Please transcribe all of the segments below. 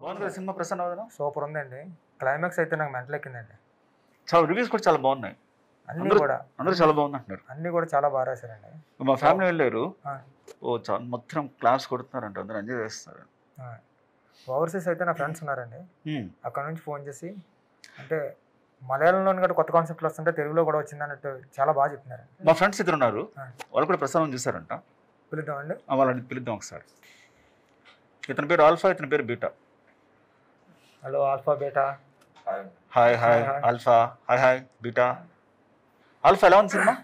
బాగుంది కదా సినిమా ప్రసన్న వదనం? సూపర్ ఉందండి. క్లైమాక్స్ అయితే నాకు మెంటల్ ఎక్కిందండి. చాలా రివ్యూస్ కూడా చాలా బాగున్నాయి. అందరూ చాలా బాగుంది అంటున్నారు. అన్ని కూడా చాలా బాగా రాశారండి. మా ఫ్యామిలీ వెళ్ళారు. మొత్తం క్లాస్ కొడుతున్నారంట, అందరూ ఎంజాయ్ చేస్తారు. ఓవర్సీస్ అయితే నా ఫ్రెండ్స్ ఉన్నారండి, అక్కడ నుంచి ఫోన్ చేసి అంటే మలయాళంలో కూడా కొత్త కాన్సెప్ట్లు వస్తుంటే తెలుగులో కూడా వచ్చింది అన్నట్టు చాలా బాగా చెప్తున్నారు. మా ఫ్రెండ్స్ ఇద్దరు ఉన్నారు, వాళ్ళు కూడా ప్రసారం చూసారంట. పిలుద్దామండి, వాళ్ళని పిలుద్దాం ఒకసారి. ఇతని పేరు ఆల్ఫా, ఇతని పేరు beta. Hello alpha beta. Hi hi alpha. Hi hi beta. Alpha ఎలా ఉంది సినిమా?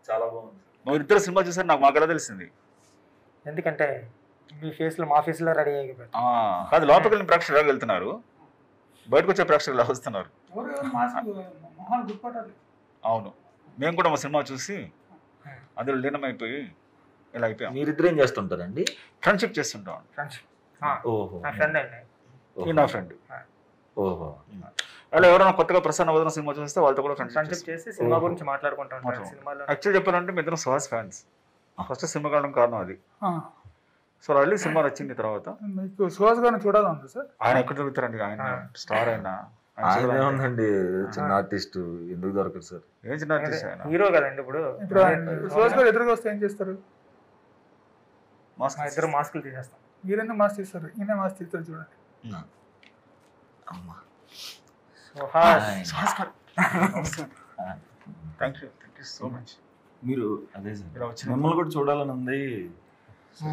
చాలా బాగుంది. నువ్వు ఇద్దరు సినిమా చూసారు, మాకు ఎలా తెలిసింది? ఎందుకంటే మీ ఫేస్లో మా ఫేస్లో రెడీ అయిపోయి కాదు, లోపలికి వెళ్ళిన ప్రేక్షకులు ఎలా వెళ్తున్నారు, బయటకు వచ్చే ప్రేక్షకులు ఎలా వస్తున్నారు? అవును, మేము కూడా మా సినిమా చూసి అందులో లీనమైపోయి ఇలా అయిపోయాం. మీరిద్దరు ఏం చేస్తుంటారండి? ఫ్రెండ్షిప్ చేస్తుంటాం. ఓహో, నా ఫ్రెండ్ అండి. నా ఫ్రెండ్. ఓహో, అలా ఎవరైనా కొత్తగా ప్రసన్న వదనం సినిమా చూస్తే వాళ్ళతో కూడా ఫ్రెండ్షిప్ చేసి సినిమా గురించి మాట్లాడుకుంటాం. యాక్చువల్ చెప్పాలంటే మీ ఇద్దరం సుహాస్ ఫ్యాన్స్. ఫస్ట్ సినిమా కావడం కారణం అది. సో వెళ్ళి సినిమా వచ్చింది తర్వాత మీకు సుహాస్ గారిని చూడాలండి సార్. ఆయన ఎక్కడ దొరుకుతారండి? ఆయన స్టార్. ఆయన ఉందండి, చిన్న ఆర్టిస్ట్, ఎందుకు దొరకదు సార్? ఏం చిన్న ఆర్టిస్ట్ ఆయన, హీరో కదండి. ఇప్పుడు సుహాస్ గారు ఎదురుగా వస్తే ఏం చేస్తారు? ఇద్దరు మాస్కులు తీసేస్తాం. మీరెందుకు మాస్క్ తీస్తారు? ఈయన మాస్క్ తీస్తారు చూడండి. Thank you so much. మీరు అదే సార్, మిమ్మల్ని కూడా చూడాలని ఉంది.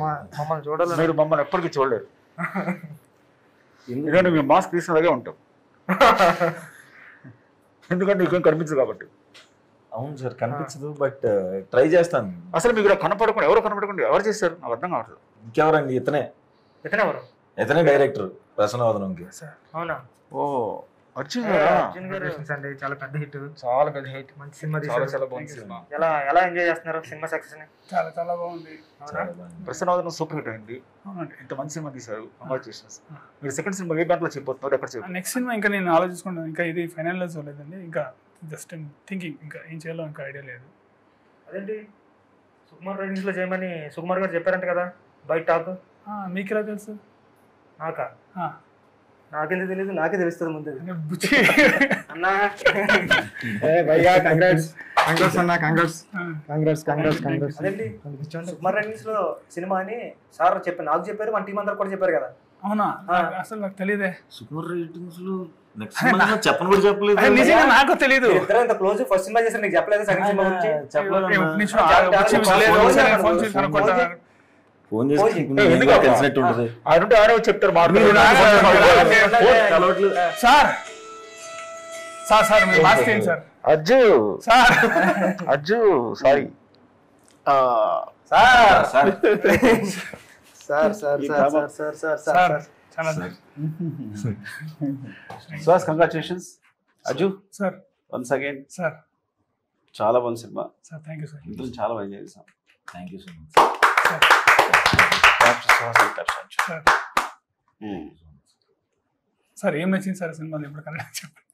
మమ్మల్ని చూడాలి. మీరు మమ్మల్ని ఎప్పటికీ చూడలేరు, ఎందుకంటే మేము మాస్క్ తీసినలాగే ఉంటాం. ఎందుకంటే నీకేం కనిపించదు కాబట్టి. అవును సార్, కనిపించదు, బట్ ట్రై చేస్తాను. అసలు మీకు కనపడకుండా ఎవరు చేశారు నాకు అర్థం కావట్లేదు. ఇంకెవరండి? ఇతనే డైరెక్టర్ ప్రసన్న వదనంకి. అవునా? ఓ అర్జున్ గారు అండి, చాలా పెద్ద హిట్. మంచి సినిమా చాలా బాగుంది సినిమా. ఎలా ఎంజాయ్ చేస్తున్నారు సినిమా సక్సెస్ ని? చాలా బాగుంది. ప్రసన్న వదనం సూపర్ హిట్ అయింది. ఇంత మంచి సినిమా తీశారు, కంగ్రాచులేషన్స్. మీరు సెకండ్ సినిమా ఏ బ్యాంక్ లో చెప్పబోతున్నారు, ఎక్కడ చెప్పారు? నెక్స్ట్ సినిమా ఇంకా నేను ఆలోచించుకుంటాను. ఇంకా ఇది ఫైనల్ లో చూడలేదండి, ఇంకా జస్ట్ థింకింగ్, ఇంకా ఏం చేయాలో ఇంకా ఐడియా లేదు. అదేంటి సుకుమార్ రైటింగ్స్ లో చేయమని సుకుమార్ గారు చెప్పారంట కదా బయట టాక్. మీకు ఎలా తెలుసు? నాకెందుకు తెలియదు, నాకే తెలుస్తుంది ముందు. సుకుమార్ రైటింగ్స్ లో సినిమా అని సార్ చెప్పారు, నాకు చెప్పారు, మన టీం అందరు కూడా చెప్పారు కదా. అవునా? అసలు నాకు తెలియదే. సుకుమార్ రైటింగ్స్ లో చెప్పను కూడా చెప్పలేదు. నిజంగా నాకు తెలియదు. ఇంత క్లోజ్ ఫస్ట్ సినిమా చేశారు, నీకు చెప్పలేదు సెకండ్ సినిమా గురించి? ఫోన్ చేసి తెలిసినట్టు ఉంటుంది. చెప్తారు సార్ మీరు మాస్క్ చేయండి sir. Ajju sorry Suhas, congratulations. Ajju sir, once again sir, చాలా బాగుంది cinema sir. Thank you sir. ఇద్దరు చాలా బాగా ఎంజాయ్ చేసాం. Thank you so much sir. ఏం నచ్చింది సార్ సినిమాలో ఇప్పుడు కన్నా చెప్పండి.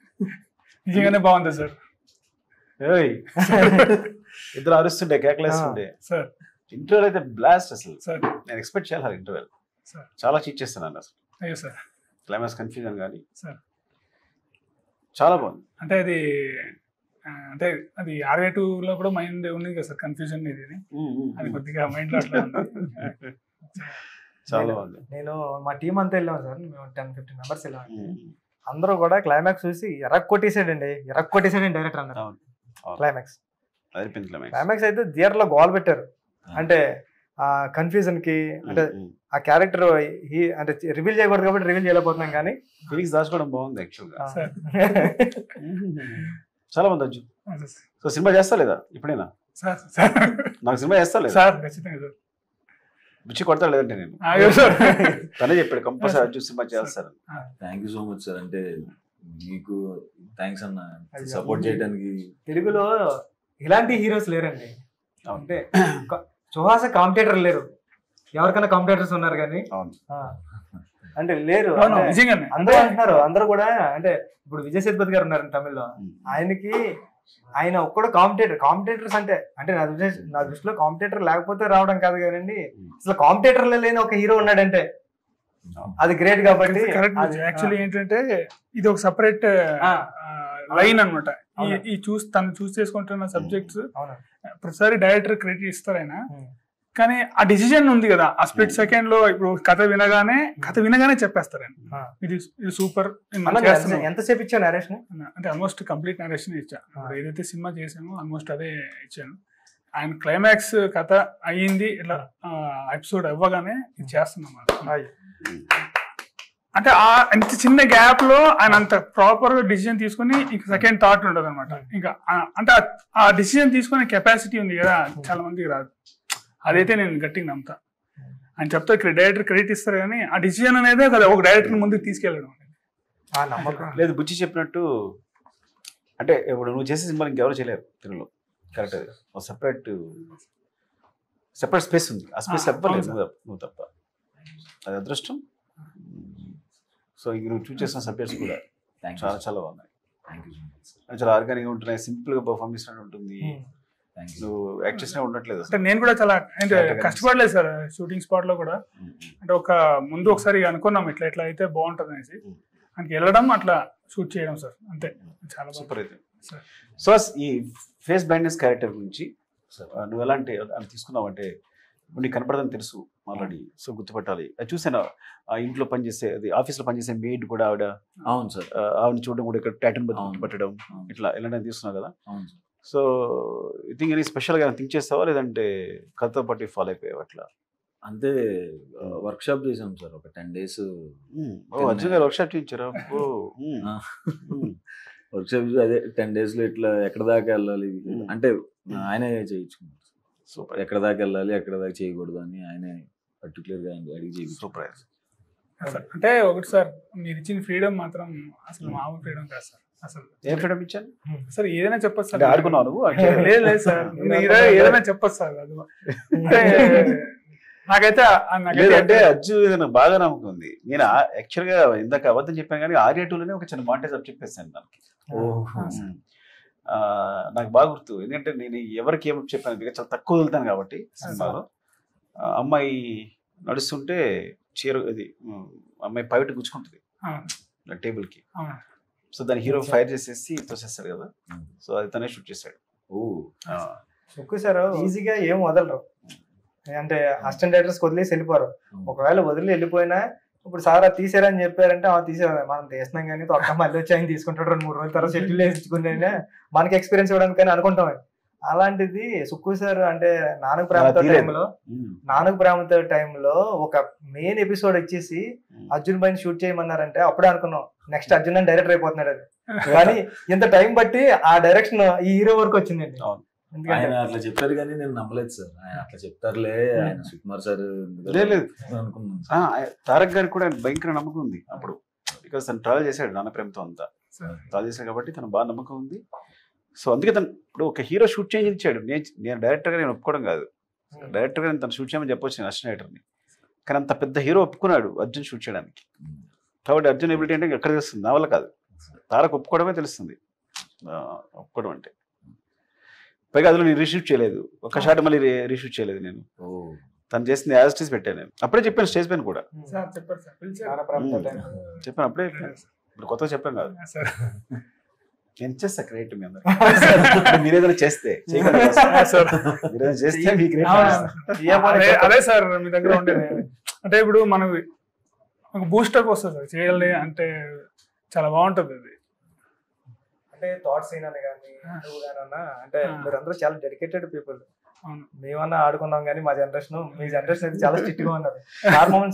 నిజంగానే బాగుంది సార్. ఇద్దరు అరుస్తుండే, కేకలేస్తుండే. సార్ ఇంటర్వెల్ అయితే బ్లాస్ట్. అసలు సార్ నేను ఎక్స్పెక్ట్ చేయాలి ఇంటర్వెల్. సార్ చాలా చీట్ చేస్తున్నాను అసలు. అయ్యో సార్, క్లైమాక్స్ కన్ఫ్యూజన్ కానీ సార్ చాలా బాగుంది. అంటే అది R2 కూడా మైండ్ ఉంది కదా సార్, కన్ఫ్యూజన్ ఇది. అది కొద్దిగా మైండ్ లో అట్లా ఉంది. చాలా బాగుంది. నేను మా టీం అంతా వెళ్ళాము సార్, మేము 10-15 మెంబర్స్ వెళ్ళాము. అందరూ కూడా క్లైమాక్స్ చూసి ఎరక్కొట్టేసాడండి డైరెక్టర్ అన్నారు. క్లైమాక్స్ అయితే థియేటర్ లో గోల్ పెట్టారు. అంటే ఆ కన్ఫ్యూజన్ కి, అంటే ఆ క్యారెక్టర్ అంటే రివీల్ చేయకూడదు కాబట్టి రివీల్ చేయలేకపోతున్నాం, కానీ ఫీలింగ్స్ దాచుకోవడం బాగుంది యాక్చువల్ గా. చాలా బాగుంది అజ్జు. సో సినిమా చేస్తా లేదా ఇప్పుడైనా? నాకు సినిమా చేస్తా లేదా? బుచ్చి కొడతా లేదంటే నేను తనే చెప్పాడు కంపల్సరీ అజ్జు సినిమా చేస్తారు. Thank you so much sir. అంటే మీకు థ్యాంక్స్ అన్న, సపోర్ట్ చేయడానికి. తెలుగులో ఇలాంటి హీరోస్ లేరండి. అంటే సుహాస కాంపిటేటర్ లేరు, ఎవరికైనా కాంపిటేటర్స్ ఉన్నారు కానీ అంటే లేరు. అందరూ అంటున్నారు, అందరూ కూడా. అంటే ఇప్పుడు విజయ్ సేతుపతి గారు ఉన్నారు తమిళ్లో, ఆయన ఒక్కడు కాంపిటేటర్స్ అంటే నా దృష్టిలో కాంపిటేటర్ లేకపోతే రావడం కాదు కానండి, అసలు కాంపిటేటర్లో లేని ఒక హీరో ఉన్నాడంటే అది గ్రేట్ కాబట్టి. కరెక్ట్. యాక్చువల్లీ ఏంటంటే ఇది ఒక సపరేట్ లైన్ అనమాట. ఈ తను చూస్ చేసుకుంటున్న సబ్జెక్ట్స్ ప్రతిసారి డైరెక్టర్ క్రెడిట్ ఇస్తారు ఆయన, కానీ ఆ డిసిజన్ ఉంది కదా ఆ స్ప్లిట్ సెకండ్ లో. ఇప్పుడు కథ వినగానే చెప్పేస్తారు ఆయన, ఇది సూపర్. ఎంతసేపు ఇచ్చా నరేషన్? అంటే ఆల్మోస్ట్ కంప్లీట్ నరేషన్ ఇచ్చా. ఏదైతే సినిమా చేసామో ఆల్మోస్ట్ అదే ఇచ్చాను. ఆయన క్లైమాక్స్ కథ అయ్యింది, ఇట్లా ఎపిసోడ్ అవ్వగానే ఇది చేస్తున్నాం. అంటే అంత చిన్న గ్యాప్ లో ఆయన అంత ప్రాపర్ గా డిసిజన్ తీసుకుని ఇంకా సెకండ్ థాట్ ఉండదు అనమాట. ఇంకా అంటే ఆ డిసిజన్ తీసుకునే కెపాసిటీ ఉంది కదా చాలా మందికి రాదు. అదైతే నేను గట్టిగా నమ్ముతా. ఆయన చెప్తా ఇక్కడ డైరెక్టర్ క్రెడిట్ ఇస్తారు, కానీ ఆ డిసిజన్ అనేది కదా ఒక డైరెక్టర్ ముందుకు తీసుకెళ్ళడం లేదు. బుచ్చి చెప్పినట్టు అంటే ఇప్పుడు నువ్వు చేసే సినిమా ఇంకెవరు చేయలేరు తెలుగులో. కరెక్ట్. అది సెపరేట్ స్పేస్ ఉంది. ఆ స్పేస్ ఎవ్వలేదు నువ్వు తప్ప. అది అదృష్టం. సో ఇంక నువ్వు చూస్ చేసిన సబ్జెక్ట్స్ కూడా చాలా చాలా బాగున్నాయి. చాలా ఆర్గానిక్గా ఉంటున్నాయి, సింపుల్గా పర్ఫార్మెన్స్ ఉంటుంది. నువ్వు యాక్ట్ చేసినా ఉండట్లేదు. అంటే నేను కూడా చాలా కష్టపడలేదు సార్ షూటింగ్ స్పాట్ లో కూడా. అంటే ముందు ఒకసారి అనుకున్నాం ఇట్లా అయితే బాగుంటుంది అనేసి, మనకి వెళ్ళడం అట్లా షూట్ చేయడం సార్, అంతే. చాలా సూపర్ అయితే. సో ఈ ఫేస్ బ్లైండ్నెస్ క్యారెక్టర్ గురించి నువ్వు ఎలాంటి తీసుకున్నావు అంటే, నీకు కనపడదని తెలుసు ఆల్రెడీ, సో గుర్తుపట్టాలి. అది చూసాను ఆ ఇంట్లో పనిచేసే, అది ఆఫీస్లో పనిచేసే మెయిడ్ కూడా ఆవిడ. అవును సార్. ఆవిడని చూడడం కూడా ఇక్కడ ప్యాటర్న్ గుర్తుపట్టడం ఇట్లా ఎలాంటి తీసుకున్నావు కదా. సో ఐ థింక్ ఎనీ స్పెషల్గా థింక్ చేస్తావా, లేదంటే కథతో పాటు ఫాలో అయిపోయావు అట్లా? అంతే. వర్క్ షాప్ చేసాం సార్ ఒక 10 days. అర్జున్ గారు వర్క్ షాప్ చేయించారా? వర్క్ షాప్ అదే 10 days లో ఇట్లా ఎక్కడ దాకా వెళ్ళాలి అంటే ఆయనే చేయించుకున్నారు. సూపర్. ఎక్కడ దాకా వెళ్ళాలి, ఎక్కడ దాకా చేయకూడదు అని ఆయనే పర్టికులర్ గా అడిగి చేయించు. సూపర్. అంటే ఒకటి సార్, మీరు ఇచ్చిన ఫ్రీడమ్ మాత్రం అసలు మామూలు ఫ్రీడమ్ కాదు సార్. అసలు ఏం ఫ్రీడమ్ ఇచ్చాను సార్? ఏదైనా చెప్పచ్చు సార్. ఆడుకున్నావు నువ్వు? లేదు సార్, ఏదైనా చెప్పచ్చు సార్. అది నాకైతే అంటే అజ్జు నాకు బాగా నమ్మకం ఉంది. నేను యాక్చువల్ గా ఇందాక అబద్ధం చెప్పాను, కానీ Arya 2లోనే ఒక చిన్న మాంటేజ్ అప్ చెప్పేసాను దానికి. నాకు బాగా గుర్తు, ఎందుకంటే నేను ఎవరికి ఏమో చెప్పాను, చాలా తక్కువ వదులుతాను కాబట్టి సినిమాలో. అమ్మాయి నడుస్తుంటే చీర అది అమ్మాయి పైట గుచ్చుకుంటుంది టేబుల్ కి. సో దాని హీరో ఫైర్ చేసేసి తోసేస్తాడు కదా. సో అది తనే షూట్ చేశాడు. సార్ ఈజీగా ఏం వదలరు, అంటే అసిస్టెంట్ డైరెక్టర్స్ వదిలేసి వెళ్ళిపోరు. ఒకవేళ వదిలి వెళ్ళిపోయినా ఇప్పుడు సార్ అది తీసారని చెప్పారంటే తీసారు, మనం తీసినాం కానీ తొక్క మళ్ళీ వచ్చి ఆయన తీసుకుంటాడు 2-3 రోజుల తర్వాత షెడ్యూల్ వేసుకునే మనకి ఎక్స్పీరియన్స్ ఇవ్వడానికి కానీ అనుకుంటాం. అలాంటిది సుక్కు సార్ అంటే నాన్నకు ప్రేమతో టైంలో ఒక మెయిన్ ఎపిసోడ్ వచ్చేసి అర్జున్ పైన షూట్ చేయమన్నారంటే అప్పుడే అనుకున్నాం నెక్స్ట్ అర్జున్ అని డైరెక్టర్ అయిపోతున్నాడు అది. కానీ ఇంత టైం బట్టి ఆ డైరెక్షన్ ఈ హీరో వరకు వచ్చిందండి. ఆయన అట్లా చెప్పారు కానీ నేను నమ్మలేదు సార్. ఆయన అట్లా చెప్తారులే, ఆయన సుకుమార్ సార్ అనుకున్నాను. తారక్ గారికి కూడా భయంకర నమ్మకం ఉంది అప్పుడు, బికాస్ తను ట్రావెల్ చేశాడు నాన్న ప్రేమతో అంతా ట్రావెల్ చేశాడు కాబట్టి తను బాగా నమ్మకం ఉంది. సో అందుకే తను ఇప్పుడు ఒక హీరో షూట్ చేంజ్ ఇచ్చాడు. నేను డైరెక్టర్గా నేను ఒప్పుకోవడం కాదు, డైరెక్టర్గా నేను తను షూట్ చేయమని చెప్పొచ్చు నేను అసిస్టెంట్ డైరెక్టర్ని. కానీ అంత పెద్ద హీరో ఒప్పుకున్నాడు అర్జున్ షూట్ చేయడానికి. కాబట్టి అర్జున్ ఎబిలిటీ అంటే ఎక్కడ తెలుస్తుంది, నా వల్ల కాదు, తారక్ ఒప్పుకోవడమే తెలుస్తుంది ఒప్పుకోవడం అంటే. పైగా అందులో నేను రీషూట్ చేయలేదు, ఒక షాట్ మళ్ళీ రీషూట్ చేయలేదు నేను. తను చేసింది యాజ్ స్టేజ్ పెట్టాను నేను. అప్పుడే చెప్పాను స్టేజ్ పైన కూడా చెప్పాను, అప్పుడే ఇప్పుడు కొత్తగా చెప్పాను కాదు. నేను చేస్తా క్రియేట్ మీ అందరూ. మీరేదైనా చేస్తే అదే సార్ మీ దగ్గర ఉండేది. అంటే ఇప్పుడు మనకు ఒక బూస్టప్ వస్తుంది సార్ చేయాలి అంటే, చాలా బాగుంటుంది అది. అంటే థాట్స్ అయినా కానీ అంటే మీరందరూ చాలా డెడికేటెడ్ పీపుల్. మేమన్నా ఆడుకున్నాం కానీ మా జనరేషన్, మీ జనరేషన్ అయితే చాలా స్ట్రిక్ట్ గా ఉన్నారు.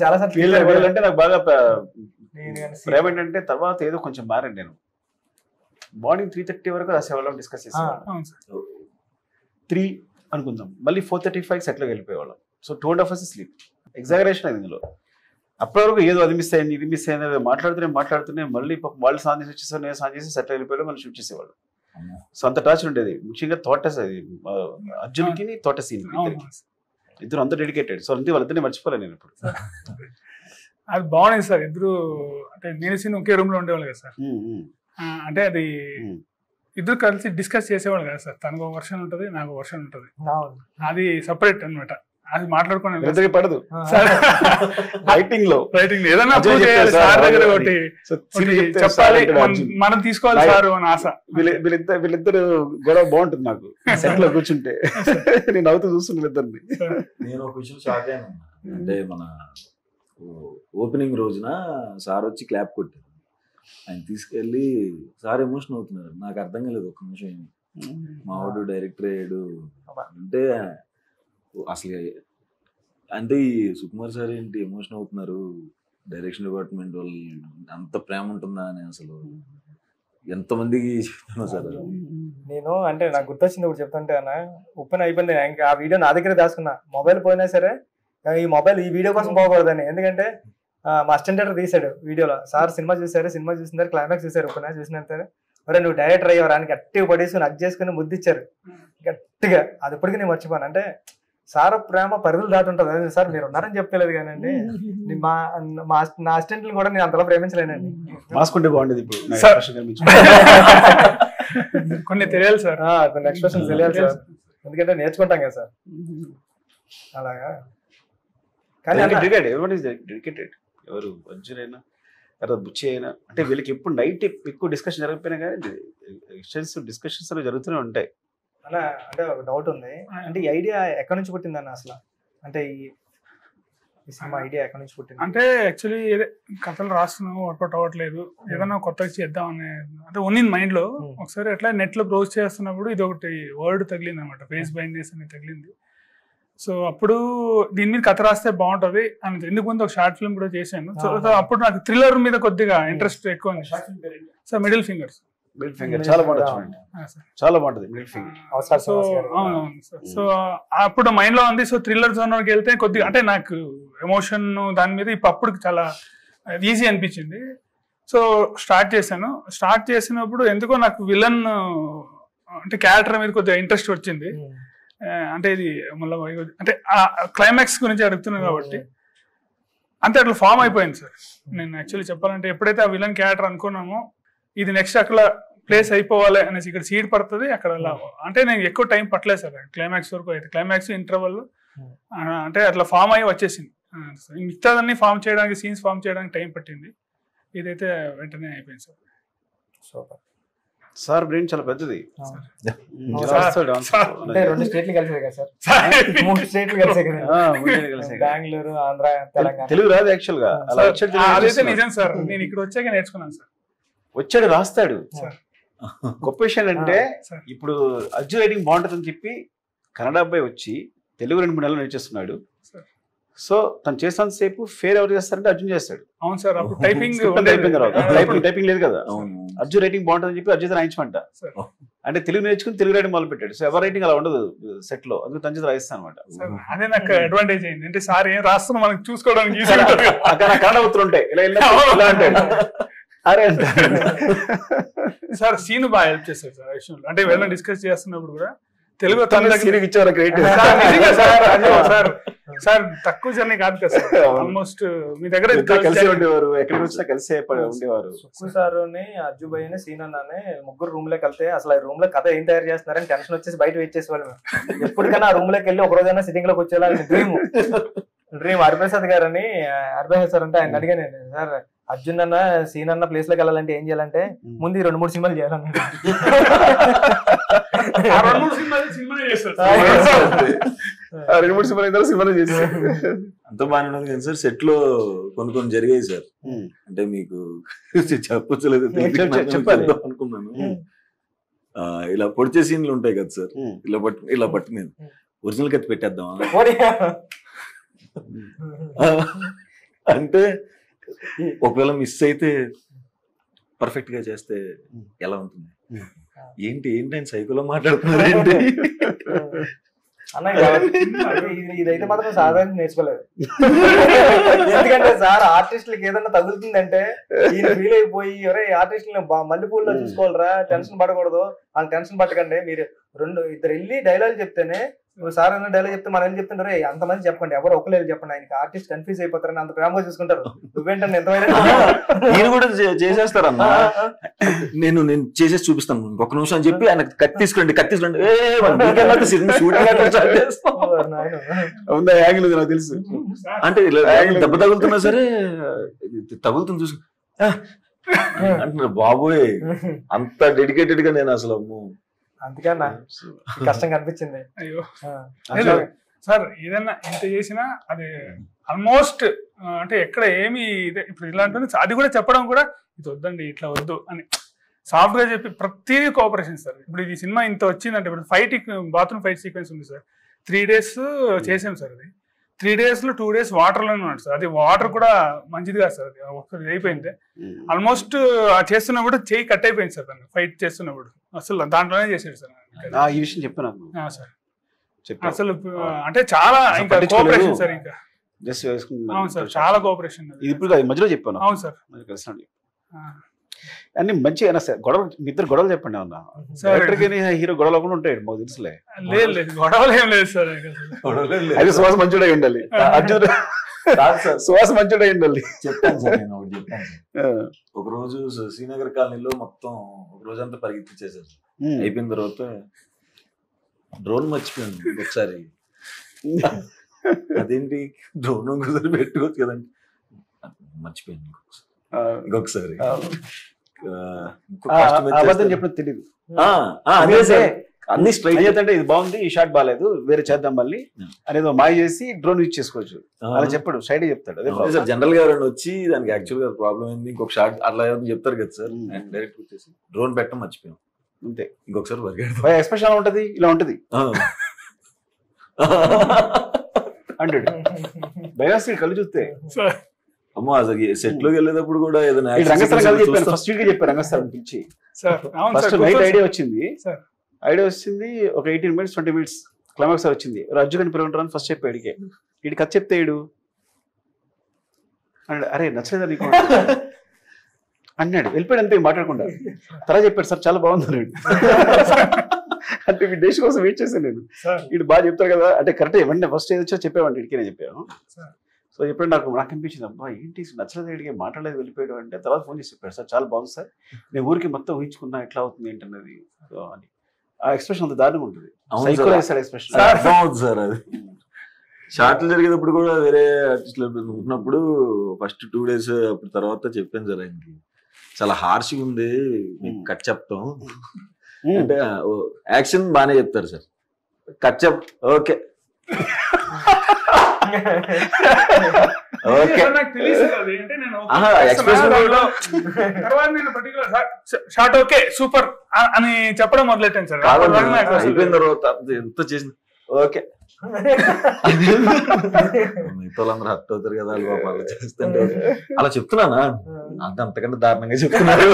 చాలా సార్లు అంటే నాకు బాగా ప్రేమ ఏంటంటే తర్వాత ఏదో కొంచెం మారండి. నేను మార్నింగ్ 3:30 వరకు రాసేవాళ్ళం, డిస్కస్ చేసేవాళ్ళం. 3 అనుకుందాం, మళ్ళీ 4:35 సెటిల్కి వెళ్ళిపోయేవాళ్ళం. So 2.5 hours sleep. ఎగ్జాగరేషన్ అయింది ఇందులో. అప్పటి వరకు ఏదో అది మిస్ అయింది ఇది మిస్ అయింది మాట్లాడుతూనే మళ్ళీ వాళ్ళు సాన్ చేసి వచ్చేసారు, నేను సాన్ చేసి సెటిల్ వెళ్ళిపోయాడు, మళ్ళీ షూట్ చేసేవాళ్ళు. సో అంత టార్చర్ ఉండేది. ముఖ్యంగా తోటస్, అది అర్జున్కి తోట సీన్ ఇద్దరు అంత డెడికేటెడ్. సో అంతే వాళ్ళిద్దరిని మర్చిపోలేను నేను ఇప్పుడు. అది బాగుంది సార్. ఇద్దరు అంటే నేను సీన్ ఒకే రూమ్ లో ఉండేవాళ్ళు కదా సార్. అంటే అది ఇద్దరు కలిసి డిస్కస్ చేసేవాళ్ళు కదా సార్. తనకు ఒక వర్షన్ ఉంటుంది, నాకు వర్షన్ ఉంటుంది. అది సపరేట్ అనమాట. అది మాట్లాడుకున్నాను వీళ్ళిద్దరికి పడదు సార్ రైటింగ్ లో రైటింగ్ ఏదైనా అజయ్ prove చేయాలి చెప్తారు సార్ సార్ దగ్గర అది. ఒకటి చెప్తే చెప్పాలి సార్ అంటాడు మనం తీసుకోవాలి Right. సార్ అని ఆశ. వీళ్ళిద్దరు గొడవ బాగుంటుంది నాకు సెట్ లో కూర్చుంటే నేను నవ్వుతూ చూస్తున్నా వీళ్ళిద్దరిని. నేను ఒక విషయం షాక్ అయ్యాను. అంటే మన ఓపెనింగ్ రోజున సార్ వచ్చి క్లాప్ కొట్టారు. ఆయన తీసుకెళ్ళి సార్ ఎమోషన్ అవుతున్నారు. నాకు అర్థం కాలేదు ఒక నిమిషం ఏమి. మా వాడు డైరెక్టర్ అయ్యాడు అంటే అసలు అంటే ఈ సుకుమార్ సార్ ఏంటి ఎమోషన్ అవుతున్నారు, డైరెక్షన్ డిపార్ట్మెంట్ వాళ్ళు అంత ప్రేమ ఉంటుందా అని అసలు ఎంతమందికి చెప్తున్నా సార్. నేను అంటే నాకు గుర్తొచ్చింది ఇప్పుడు చెప్తుంటే అన్న ఓపెన్ అయిపోయింది. ఇంకా ఆ వీడియో నా దగ్గర దాచుకున్నా. మొబైల్ పోయినా సరే ఈ మొబైల్ ఈ వీడియో కోసం పోకూడదని. ఎందుకంటే మా అసిస్టెంట్ డైరెక్టర్ తీసాడు వీడియోలో. సార్ సినిమా చూసారు, సినిమా చూసిన తర్వాత క్లైమాక్స్ చూసారు. ఓపెన్ చూసినంత మరి నువ్వు డైరెక్టర్ అయ్యావు అని గట్టిగా పడేసుకుని హగ్ చేసుకుని ముద్దిచ్చారు గట్టిగా. అది ఇప్పటికీ నేను మర్చిపోను. అంటే సార్ ప్రేమ పరిధులు దాటి ఉంటుంది. అదే సార్ మీరు ఉన్నారని చెప్పలేదు కానండి, నా అసిస్టెంట్ని కూడా నేను అంతలా ప్రేమించలేనండి. మాస్కుంటే బాగుండేది ఇప్పుడు నా సార్. expression కనిపించింది. కొన్ని తెలియాలి సార్, కొన్ని ఎక్స్ప్రెషన్స్ తెలియాలి సార్, ఎందుకంటే నేర్చుకుంటాం కదా సార్ అలాగా. కానీ ఎవరి డెడికేటెడ్, ఎవరు అర్జున్ అయినా తర్వాత బుచ్చి అయినా అంటే వీళ్ళకి ఎప్పుడు నైట్ ఎక్కువ డిస్కషన్ జరగకపోయినా కానీ ఎక్స్టెన్సివ్ డిస్కషన్స్ జరుగుతూనే ఉంటాయి. అలా అంటే ఒక డౌట్ ఉంది. అంటే ఈ ఐడియా ఎక్కడి నుంచి పుట్టిందన్న అసలు? అంటే ఈ సినిమా ఐడియా ఎక్కడి నుంచి పుట్టింది? అంటే యాక్చువల్లీ ఏదే కథలు రాస్తున్నావు వర్కౌట్ అవ్వట్లేదు, ఏదైనా కొత్తగా చేద్దాం అనే అంటే ఉన్నింది మైండ్ లో. ఒకసారి ఎట్లా నెట్ లో బ్రౌజ్ చేస్తున్నప్పుడు ఇది ఒకటి వర్డ్ తగిలింది అనమాట, ఫేస్ బ్లైండ్నెస్ అనేది తగిలింది. సో అప్పుడు దీని మీద కథ రాస్తే బాగుంటది అని ఎందుకు ముందు ఒక షార్ట్ ఫిల్మ్ కూడా చేశాను. సో అప్పుడు నాకు థ్రిల్లర్ మీద కొద్దిగా ఇంట్రెస్ట్ ఎక్కువ ఉంది. సో మిడిల్ ఫింగర్స్ చాలా బాగుంటుంది చూడండి, చాలా బాగుంటుంది మిడిల్ ఫింగర్. సో అవునవును సార్. సో అప్పుడు మైండ్ లో ఉంది. సో థ్రిల్లర్ జోన్కి వెళ్తే కొద్దిగా అంటే నాకు ఎమోషన్ దాని మీద ఇప్పుడు అప్పుడు చాలా ఈజీ అనిపించింది. సో స్టార్ట్ చేశాను. స్టార్ట్ చేసినప్పుడు ఎందుకో నాకు విలన్ అంటే క్యారెక్టర్ మీద కొద్దిగా ఇంట్రెస్ట్ వచ్చింది. అంటే ఇది మళ్ళీ అంటే క్లైమాక్స్ గురించి అడుగుతున్నాను కాబట్టి అంతే అట్లా ఫామ్ అయిపోయింది సార్. నేను యాక్చువల్లీ చెప్పాలంటే ఎప్పుడైతే ఆ విలన్ క్యారెక్టర్ అనుకున్నామో ఇది నెక్స్ట్ అక్కడ ప్లేస్ అయిపోవాలి అనేసి ఇక్కడ సీడ్ పడుతుంది అక్కడ అంటే నేను ఎక్కువ టైం పట్టలేదు సార్ క్లైమాక్స్ వరకు. అయితే క్లైమాక్స్ ఇంటర్వల్ అంటే అట్లా ఫామ్ అయ్యి వచ్చేసింది. మిగతాదన్నీ ఫామ్ చేయడానికి, సీన్స్ ఫామ్ చేయడానికి టైం పట్టింది. ఇదైతే వెంటనే అయిపోయింది సార్. సూపర్ సార్ బ్రెయిన్ చాలా పెద్దది. రెండు స్టేట్లు కలిసే కదా సార్, 3 స్టేట్లు కలిసే కదా, బెంగళూరు, ఆంధ్ర, తెలంగాణ. తెలుగు రాదు యాక్చువల్ గా. అలా అదైతే నిజం సార్, నేను ఇక్కడ వచ్చాక నేర్చుకున్నాను సార్. వచ్చాడు రాస్తాడు. గొప్ప విషయం అంటే ఇప్పుడు అర్జున్ రైటింగ్ బాగుంటుందని చెప్పి కన్నడ అబ్బాయి వచ్చి తెలుగు 2-3 నెలలు నేర్చేస్తున్నాడు. సో తను చేసినంత సేపు ఫేర్ ఎవరు చేస్తారంటే అర్జున్ చేస్తాడు. అవును సార్. అప్పుడు టైపింగ్ టైపింగ్ లేదు కదా. అర్జున్ రైటింగ్ బాగుంటుందని చెప్పి అర్జున్ రాయించమంట. అంటే తెలుగు నేర్చుకుని తెలుగు రైటింగ్ మొదలు పెట్టాడు. సో ఎవరి రైటింగ్ అలా ఉండదు సెట్ లో, అందుకు తన చేత రాయిస్తాను అనమాట. అదే నాకు అడ్వాంటేజ్ అయింది. అంటే సార్ ఏం రాస్తున్నా మనకి చూసుకోవడానికి కన్నడ ఉత్తరం ఉంటాయి, ఇలా అంటాడు అరే అంట సార్. సీను బాగా హెల్ప్ చేస్తారు సార్ విషయంలో. అంటే ఏమైనా డిస్కస్ చేస్తున్నప్పుడు కూడా తెలుగు సార్ తక్కువ జర్నీ కాదు కదా సార్. ఆల్మోస్ట్ మీ దగ్గర కలిసి ఉండేవారు, ఎక్కడికి వచ్చినా కలిసి ఉండేవారు. సుక్కు సార్ అజ్జుబాయ్ సీన్ అన్నానే ముగ్గురు రూమ్ లోకి వెళ్తే అసలు రూమ్ లో కథ ఏం తయారు చేస్తున్నారని టెన్షన్ వచ్చేసి బయట వెయిట్ చేసేవాళ్ళు. ఎప్పటికైనా ఆ రూమ్ లోకి వెళ్ళి ఒక రోజైనా సిట్టింగ్ లోకి వచ్చేలా డ్రీమ్ హరిప్రసాద్ గారు అని. హరిప్రసాద్ సార్ అంటే ఆయన అడిగాను, సార్ అర్జున్ అన్న సీన్ అన్న ప్లేస్ లోకి వెళ్ళాలంటే ఏం చేయాలంటే ముందు 2-3 సినిమాలు చేయాలన్నాడు. 2-3 సినిమాలు చేశారు. అంత బాగానే ఉన్నది కానీ సార్ సెట్ లో కొన్ని జరిగాయి సార్. అంటే మీకు చెప్పలేదు అనుకున్నాను. ఇలా పొడిచే సీన్లు ఉంటాయి కదా సార్, ఇలా పట్టుకునేది ఒరిజినల్ కత్తి పెట్టేద్దాం అంటే ఒకవేళ మిస్ అయితే పర్ఫెక్ట్ గా చేస్తే ఎలా ఉంటుంది, ఏంటి ఆయన సైకోలో మాట్లాడుతున్నారు ఏంటి అన్న. ఇదైతే మాత్రం సాధారణ నేర్చుకోలేదు. ఎందుకంటే సార్ ఆర్టిస్టులకి ఏదన్నా తగులుతుందంటే ఈయన ఫీల్ అయిపోయి ఎవరే ఆర్టిస్టులని మల్లెపూల్లో చూసుకోవాలరా, టెన్షన్ పడకూడదు, వాళ్ళు టెన్షన్ పట్టకండి, మీరు 2-2 వెళ్ళి డైలాగ్ చెప్తేనే సార్ అన్న డైలాగ్ చెప్తే మనం ఏం చెప్తుంటారు, అంతమంది చెప్పండి, ఎవరు ఒకరు చెప్పండి, ఆయనకి ఆర్టిస్ట్ కన్ఫ్యూజ్ అయిపోతారని అంత ప్రేమగా చూసుకుంటారు. నువ్వేంటంటే ఎంతమైనా నేను కూడా చేసేస్తారన్నా. నేను చేసేసి చూపిస్తాను ఇంకొక నిమిషం అని చెప్పి ఆయన కత్తి తీసుకోండి నాకు తెలుసు. అంటే దెబ్బ తగులుతున్నా సరే తగులుతుంది చూసు అంటున్నారు. బాబోయ్ అంత డెడికేటెడ్ గా నేను అసలు అందుకన్నా కష్టం కనిపించింది. అయ్యో సార్, ఏదన్నా ఎంత చేసినా అది ఆల్మోస్ట్ అంటే ఎక్కడ ఏమి ఇప్పుడు ఇలాంటి అది కూడా చెప్పడం కూడా ఇది వద్దండి ఇట్లా వద్దు అని సాఫ్ట్ గా చెప్పి ప్రతిదీ కోఆపరేషన్ సార్. ఇప్పుడు ఈ సినిమా ఇంత వచ్చిందంటే ఇప్పుడు బాత్రూమ్ ఫైట్ సీక్వెన్స్ ఉంది సార్, 3 days చేసాం సార్. అది 3 days లో 2 days వాటర్లోనే ఉన్నాడు సార్. అది వాటర్ కూడా మంచిది కాదు సార్, అది ఒకసారి అయిపోయింది. ఆల్మోస్ట్ చేస్తున్నప్పుడు చేయి కట్ అయిపోయింది సార్, దాన్ని ఫైట్ చేస్తున్నప్పుడు అసలు దాంట్లోనే చేసాడు సార్. ఈ విషయం చెప్పాను సార్. అసలు అంటే చాలా ఇంకా కోఆపరేషన్ సార్, ఇంకా జస్ట్ అవును సార్, చాలా కోఆపరేషన్. ఇప్పుడు మధ్యలో చెప్పాను. అవును సార్, కలిసి అన్ని మంచిగా సార్. గొడవ ఇద్దరు గొడవలు చెప్పండి అన్న. డైరెక్టర్ హీరో గొడవలు కూడా ఉంటాయి మాకు తెలుసులే. లేదు గొడవలు ఏం లేదు సార్. అది సువాస మంచుడై ఉండాలి, అర్జున్ సువాస మంచుడై ఉండాలి. చెప్తాను సార్, నేను ఒకటి చెప్తాను సార్. ఒక రోజు శ్రీనగర్ కాలనీలో మొత్తం ఒక రోజంతా పరిగెత్తించేసారు. అయిపోయిన తర్వాత డ్రోన్ మర్చిపోయాను ఒకసారి. అదేంటి డ్రోన్ ఒకసారి పెట్టుకోవచ్చు కదండి, మర్చిపోయాను ఇంకొకసారి. చెప్పినది తెలియదు అన్ని స్ట్రైట్ అంటే ఇది బాగుంది, ఈ షాట్ బాగాలేదు, వేరే చేద్దాం మళ్ళీ అనేది మాయ చేసి డ్రోన్ యూజ్ చేసుకోవచ్చు అలా చెప్పాడు. స్ట్రైట్ చెప్తాడు. అదే సార్, జనరల్ గా ఎవరైనా వచ్చి దానికి యాక్చువల్ గా ప్రాబ్లం ఏంది ఇంకొక షాట్ అట్లా చెప్తారు కదా సార్. డైరెక్ట్ వచ్చేసి డ్రోన్ పెట్టడం మర్చిపోయాం అంతే. ఇంకొకసారి ఎక్స్ప్రెషన్ ఎలా ఉంటది, ఇలా ఉంటది అంటాడు. బయోస్టీ కళ్ళు చూస్తే అమ్మో అసలు సెట్ లోకి వెళ్ళేటప్పుడు కూడా ఏదైనా ఫస్ట్ వీక్ చెప్పారు రంగస్థలం పిలిచి. ఫస్ట్ నైట్ ఐడియా వచ్చింది ఒక 18 minutes 20 minutes క్లైమాక్స్ వచ్చింది. రజ్జు గని పిలువంటారని ఫస్ట్ చెప్పాడు. వీడి కథ చెప్తే వీడు అన్నాడు, అరే నచ్చలేదా నీకు అన్నాడు. వెళ్ళిపోయాడు అంతే మాట్లాడకుండా. తర్వాత చెప్పాడు, సార్ చాలా బాగుంది అన్నాడు. అంటే మీ డేష్ కోసం వెయిట్ చేశాను నేను. వీడు బాగా చెప్తారు కదా అంటే కరెక్ట్. వెంటనే ఫస్ట్ ఏదొచ్చో చెప్పామంటే ఇడికి నేను చెప్పాను. సో ఎప్పుడు నాకు అనిపించింది, అబ్బా ఏంటి నచ్చలేదు వీడికి మాట్లాడలేదు వెళ్ళిపోయాడు అంటే. తర్వాత ఫోన్ చేసి చెప్పాడు, సార్ చాలా బాగుంది సార్, నేను ఊరికి మొత్తం ఊహించుకున్నా ఎట్లా అవుతుంది ఏంటన్నది. సో అని ఆ ఎక్స్ప్రెషన్ అంత దారుణంగా ఉంటుంది. ఎక్స్ప్రెషన్ సార్ అది షార్ట్లు జరిగేటప్పుడు కూడా వేరే ఆర్టిస్టులు ఉన్నప్పుడు ఫస్ట్ 2 days అప్పుడు తర్వాత చెప్పాను సార్ ఆయనకి, చాలా హార్ష్గా ఉంది మీకు కట్ చెప్తాం అంటే. యాక్షన్ బాగానే చెప్తారు సార్, కట్ చెప్ ఓకే షార్ట్ ఓకే సూపర్ అని చెప్పడం మొదలెట్టాను సార్. అయిపోయిన తర్వాత ఎంత చేసిన ఓకే మిగతాళ్ళందరూ హర్ట్ అవుతారు కదా అలా చేస్తుంటే అలా చెప్తున్నానా అంత అంతకంటే దారుణంగా చెప్తున్నారు.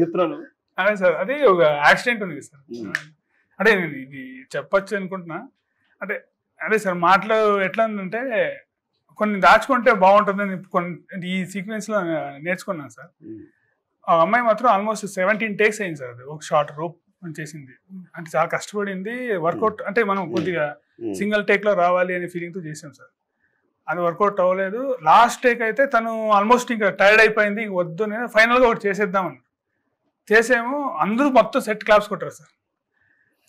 చెప్తున్నాను అదే సార్, అది ఒక యాక్సిడెంట్ ఉంది సార్. అంటే నేను ఇది చెప్పచ్చు అనుకుంటున్నా. అంటే అదే సార్, మాటలు ఎట్లా ఉందంటే కొన్ని దాచుకుంటే బాగుంటుందని కొన్ని ఈ సీక్వెన్స్ లో నేర్చుకున్నాను సార్. ఆ అమ్మాయి మాత్రం ఆల్మోస్ట్ 17 takes అయింది సార్. అది ఒక షార్ట్ రోప్ చేసింది అంటే చాలా కష్టపడింది. వర్కౌట్ అంటే మనం కొద్దిగా సింగిల్ టేక్ లో రావాలి అనే ఫీలింగ్ తో చేసాం సార్. అది వర్కౌట్ అవ్వలేదు. లాస్ట్ టేక్ అయితే తను ఆల్మోస్ట్ ఇంకా టైర్డ్ అయిపోయింది, ఇంక వద్దు నేను ఫైనల్ గా ఒకటి చేసేద్దామని చేసేమో. అందరూ మొత్తం సెట్ క్లాప్స్ కొట్టారు సార్.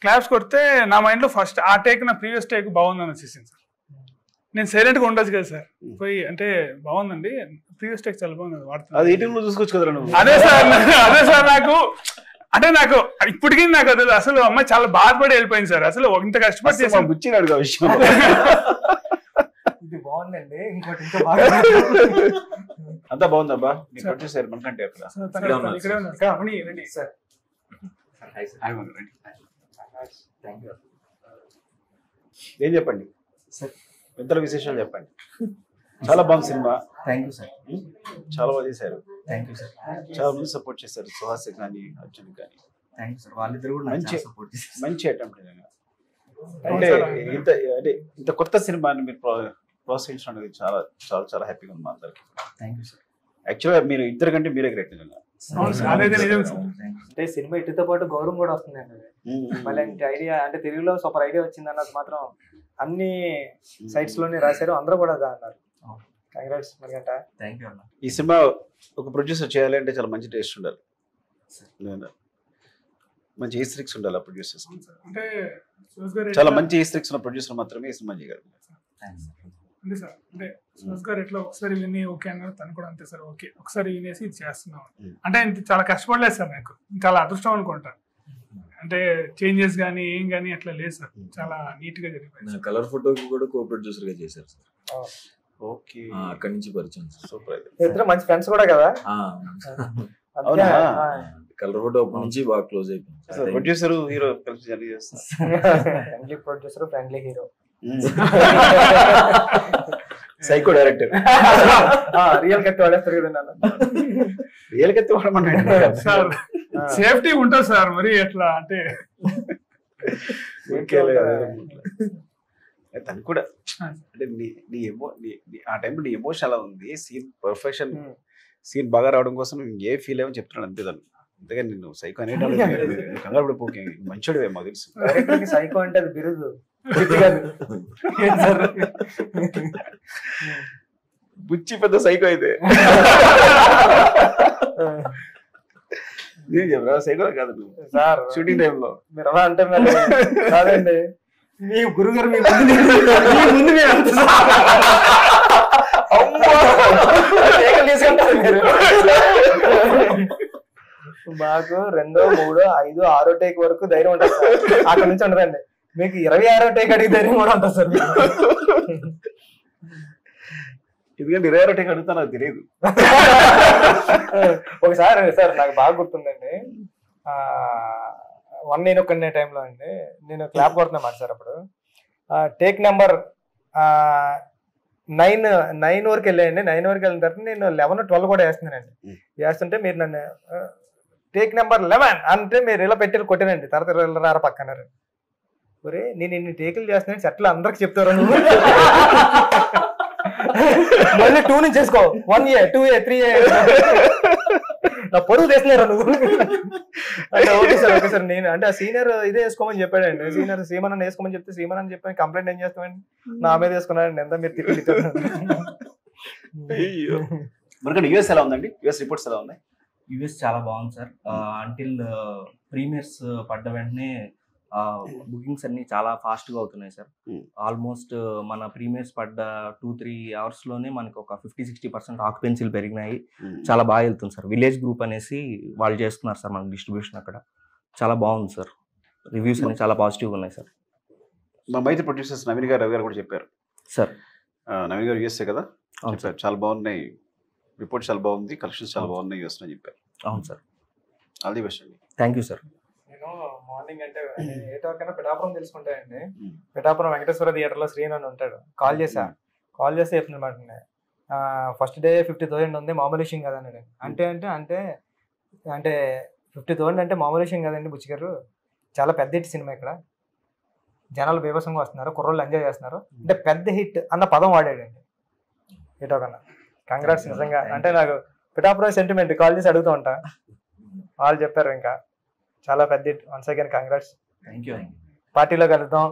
క్లాప్స్ కొడితే నా మైండ్ లో ఫస్ట్ ఆ టేక్ నా ప్రీవియస్ టేక్ బాగుందని వచ్చేసింది సార్. నేను సైలెంట్ గా ఉండొచ్చు కదా సార్, పోయి అంటే బాగుందండి ప్రీవియస్ టేక్ చాలా బాగుంది వాడుతుంది చూసుకోవచ్చు కదా. అదే సార్ నాకు ఇప్పటికీ నాకు అది అసలు అమ్మాయి చాలా బాధపడి వెళ్ళిపోయింది సార్. అసలు ఇంత కష్టపడి చేసాను గుచ్చినాడు ఆ విషయం. ఇది బాగుందండి, ఇంకోటి అంతా బాగుందబ్బా. వచ్చేసారు మనకంటే అక్కడ ఏం చెప్పండి ఇద్దరు విశేషాలు చెప్పండి. చాలా బాగుంది సినిమా. థ్యాంక్ యూ సార్, చాలా బాగా చేశారు. Thank you sir. చాలా మంది సపోర్ట్ చేశారు, సుహాస్ కానీ అర్జున్ కానీ. థ్యాంక్ యూ సార్, వాళ్ళిద్దరు కూడా మంచి అటెంప్ట్. అంటే ఇంత కొత్త సినిమాని మీరు ప్రోత్సహించడం అనేది చాలా చాలా చాలా హ్యాపీగా ఉంది మా అందరికి. Thank you sir. యాక్చువల్గా మీరు ఇద్దరు కంటే మీరే గ్రేట్ నిజంగా. అదైతే నిజం సార్. అంటే సినిమా ఇటుతో పాటు గౌరవం కూడా వస్తుందండి. మళ్ళీ ఐడియా అంటే తెలుగులో సూపర్ ఐడియా వచ్చింది అన్నది మాత్రం అన్ని సైట్స్ లోనే రాశారు, అందరూ కూడా అన్నారు. కంగ్రాట్స్ మరిగంట. ఈ సినిమా ఒక ప్రొడ్యూసర్ చేయాలి అంటే చాలా మంచి టేస్ట్ ఉండాలి, మంచి ఈస్ట్రిక్స్ ఉండాలి ఆ ప్రొడ్యూసర్స్. అంటే సుహాస్ గారు చాలా మంచి ఈస్ట్రిక్స్ ఉన్న ప్రొడ్యూసర్ మాత్రమే ఈ సినిమా చేయగలరు. అంతే సార్. అంటే సుహాస్ గారు ఎట్లా ఒకసారి విని ఓకే అన్నారు, తను కూడా అంతే సార్ ఓకే ఒకసారి వినేసి ఇది చేస్తున్నాం. అంటే ఇంత చాలా కష్టపడలేదు సార్, నాకు చాలా అదృష్టం అనుకుంటా. అంటే చేంజెస్ కానీ ఏం కానీ అట్లా లేదు సార్, చాలా నీట్ గా జరిగిపోయింది. కలర్ ఫోటోకి కూడా కో ప్రొడ్యూసర్ గా చేశారు సార్. ఓకే, అక్కడి నుంచి పరిచయం సార్. సూపర్. ఇద్దరు మంచి ఫ్రెండ్స్ కూడా కదా. కలర్ ఫోటో అప్పటి నుంచి బాగా క్లోజ్ అయిపోయింది. ప్రొడ్యూసర్ హీరో కలిసి జర్నీ చేస్తారు. Friendly producer, friendly hero, psycho director. Real కత్తి వాడేస్తారు కదా. రియల్ కత్తి వాడమన్నాడు సార్. సేఫ్టీ ఉంటుంది సార్, మరి ఎట్లా అంటే తను కూడా అంటే ఆ టైంలో నీ ఎమోషన్ అలా ఉంది, సీన్ పర్ఫెక్షన్, సీన్ బాగా రావడం కోసం ఏ ఫీల్ ఏమో చెప్తున్నాడు అంతే. దాన్ని అంతేగాని నేను సైకో అనేటాడు కంగారు పడిపోకే, మంచోడివే మాకు తెలుసు. సైకో అంటే అది బిరుదు, బుచ్చి పెద్ద సైకో అయితే. నేను చెప్పరా సైకో కాదు నువ్వు సార్. షూటింగ్ టైంలో మీరు అలా అంటే మరి కాదండి, మీ గురుగారు మీ ముందు మాకు 2, 3, 5, 6 టేక్ వరకు ధైర్యం ఉంటుంది సార్. అక్కడ నుంచి ఉండదండి, మీకు 26వ టేక్ అడిగి ధైర్యం కూడా ఉంటుంది సార్. ఎందుకంటే 26వ టేక్ అడుగుతా నాకు తెలియదు. ఒకసారి సార్ నాకు బాగా గుర్తుందండి, 1 నేను ఒక్కనే టైంలో అండి, నేను క్లాప్ కొడుతున్నా సార్. అప్పుడు టేక్ నెంబర్ 9 వరకు వెళ్ళాయండి. 9 వరకు వెళ్ళిన తర్వాత నేను 11, 12 కూడా వేస్తున్నానండి. వేస్తుంటే మీరు నన్ను టేక్ నెంబర్ 11 అంటే మీరు ఇలా పెట్టి కొట్టానండి. తర్వాత రారా పక్కన్నారు. ఒరే నేను ఇన్ని టేకులు చేస్తున్నాను సెట్లు అందరికి చెప్తారు నువ్వు, మళ్ళీ 2 నుంచి చేసుకో, 1A 2A 3A నా పొరుగు తెస్తున్నారా నువ్వు అంటే ఓకే సార్ నేను అంటే ఆ సీనియర్ ఇదే వేసుకోమని చెప్పాడండి. సీనియర్ సీమన్ వేసుకోమని చెప్తే సీమన్ అని చెప్పాను, కంప్లైంట్ ఏం చేస్తామండి, నా మీద వేసుకున్నాడండి. ఎంత మీరు తిప్పి మరి యూఎస్ ఎలా ఉందండి? యూఎస్ రిపోర్ట్స్ ఎలా ఉన్నాయి? యూఎస్ చాలా బాగుంది సార్. అంటిల్ ప్రీమియర్స్ పడ్డ వెంటనే బుకింగ్స్ అన్ని చాలా ఫాస్ట్ గా అవుతున్నాయి సార్. ఆల్మోస్ట్ మన ప్రీమియర్స్ పడ్డ 2-3 అవర్స్ లోనే మనకి ఒక 50-60% ఆక్యుపెన్సీలు పెరిగినాయి. చాలా బాగా వెళ్తుంది సార్. విలేజ్ గ్రూప్ అనేసి వాళ్ళు చేస్తున్నారు సార్ మనకి డిస్ట్రిబ్యూషన్, అక్కడ చాలా బాగుంది సార్. రివ్యూస్ అన్ని చాలా పాజిటివ్ ఉన్నాయి సార్. మా మైత్రి ప్రొడ్యూసర్స్ నవీన్ గారు, రవి గారు కూడా చెప్పారు సార్. నవీన్ గారు యూఎస్ఏ కదా చెప్పారు, చాలా బాగున్నాయి రిపోర్ట్స్, చాలా బాగుంది, కలెక్షన్స్ చాలా బాగున్నాయి యూఎస్ అని చెప్పారు. అవును సార్. ఆల్ ది బెస్ట్ అండి. Thank you sir. నేను మార్నింగ్ అంటే 8 వరకైనా పిఠాపురం తెలుసుకుంటానండి. పిఠాపురం వెంకటేశ్వర థియేటర్లో శ్రీను అని ఉంటాడు. కాల్ చేసి చెప్తున్నమాట, ఫస్ట్ డే 50,000 ఉంది, మామూలు విషయం కదండి. అంటే 50,000 అంటే మామూలు విషయం కదండి బుచ్చి గారు, చాలా పెద్ద హిట్ సినిమా, ఇక్కడ జనాలు బీభత్సంగా వస్తున్నారు, కుర్రోళ్ళు ఎంజాయ్ చేస్తున్నారు అంటే పెద్ద హిట్ అన్న పదం వాడాడండి ఏటో కన్నా. కంగ్రాట్స్ నిజంగా. అంటే నాకు పిఠాపురం సెంటిమెంట్ కాల్ చేసి అడుగుతూ ఉంటా, వాళ్ళు చెప్పారు ఇంకా చాలా పెద్ద hit. Once again congrats. Thank you. పార్టీలో కలుద్దాం.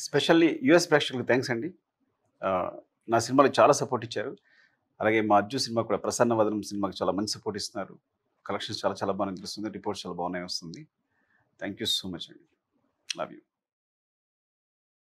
స్పెషల్లీ యూఎస్ ప్రేక్షకులకు థ్యాంక్స్ అండి. నా సినిమాకి చాలా సపోర్ట్ ఇచ్చారు. అలాగే మా అర్జు సినిమా కూడా, ప్రసన్న వదనం సినిమాకి చాలా మంచి సపోర్ట్ ఇస్తున్నారు. కలెక్షన్స్ చాలా బాగా అనిపిస్తుంది, రిపోర్ట్స్ చాలా బాగున్నాయి వస్తుంది. థ్యాంక్ యూ సో మచ్ అండి. Love you.